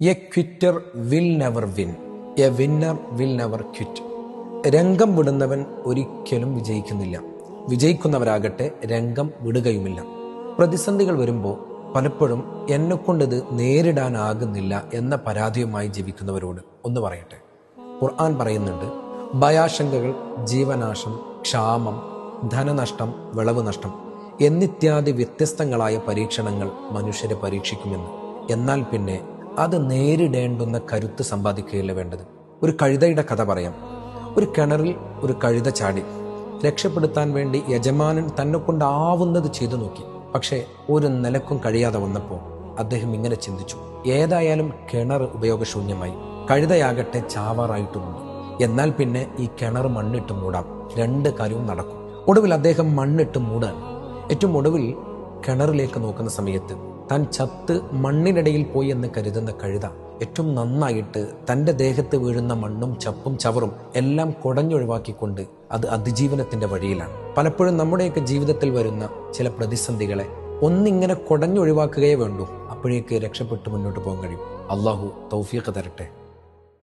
A quitter will never win, a winner will never quit. രംഗം വിടുന്നവൻ ഒരിക്കലും വിജയിക്കുന്നില്ല, വിജയിക്കുന്നവരാകട്ടെ രംഗം വിടുകയുമില്ല. പ്രതിസന്ധികൾ വരുമ്പോൾ പലപ്പോഴും എന്നെക്കൊണ്ടിത് നേരിടാനാകുന്നില്ല എന്ന പരാതിയുമായി ജീവിക്കുന്നവരോട് ഒന്ന് പറയട്ടെ. ഖുർആൻ പറയുന്നുണ്ട്, ഭയാശങ്കകൾ, ജീവനാശം, ക്ഷാമം, ധനനഷ്ടം, വിളവ് നഷ്ടം എന്നിത്യാദി വ്യത്യസ്തങ്ങളായ പരീക്ഷണങ്ങൾ മനുഷ്യരെ പരീക്ഷിക്കുമെന്ന്. എന്നാൽ പിന്നെ അത് നേരിടേണ്ടുന്ന കരുത്ത് സമ്പാദിക്കുകയല്ല വേണ്ടത്. ഒരു കഴുതയുടെ കഥ പറയാം. ഒരു കിണറിൽ ഒരു കഴുത ചാടി. രക്ഷപ്പെടുത്താൻ വേണ്ടി യജമാനൻ തന്നെ കൊണ്ടാവുന്നത് ചെയ്തു നോക്കി. പക്ഷേ ഒരു നിലക്കും കഴിയാതെ വന്നപ്പോൾ അദ്ദേഹം ഇങ്ങനെ ചിന്തിച്ചു, ഏതായാലും കിണർ ഉപയോഗശൂന്യമായി, കഴുതയാകട്ടെ ചാവാറായിട്ടുമുണ്ട്. എന്നാൽ പിന്നെ ഈ കിണർ മണ്ണിട്ട് മൂടാം, രണ്ട് കാര്യവും നടക്കും. ഒടുവിൽ അദ്ദേഹം മണ്ണിട്ട് മൂടാൻ. ഏറ്റവും ഒടുവിൽ കിണറിലേക്ക് നോക്കുന്ന സമയത്ത് താൻ ചത്ത് മണ്ണിനിടയിൽ പോയി എന്ന് കരുതുന്ന കഴുത ഏറ്റവും നന്നായിട്ട് തൻ്റെ ദേഹത്ത് വീഴുന്ന മണ്ണും ചപ്പും ചവറും എല്ലാം കുടഞ്ഞൊഴിവാക്കിക്കൊണ്ട് അത് അതിജീവനത്തിൻ്റെ വഴിയിലാണ്. പലപ്പോഴും നമ്മുടെയൊക്കെ ജീവിതത്തിൽ വരുന്ന ചില പ്രതിസന്ധികളെ ഒന്നിങ്ങനെ കുടഞ്ഞൊഴിവാക്കുകയേ വേണ്ടൂ, അപ്പോഴേക്ക് രക്ഷപ്പെട്ട് മുന്നോട്ട് പോകാൻ കഴിയും. അള്ളാഹു തൗഫീഖ് തരട്ടെ.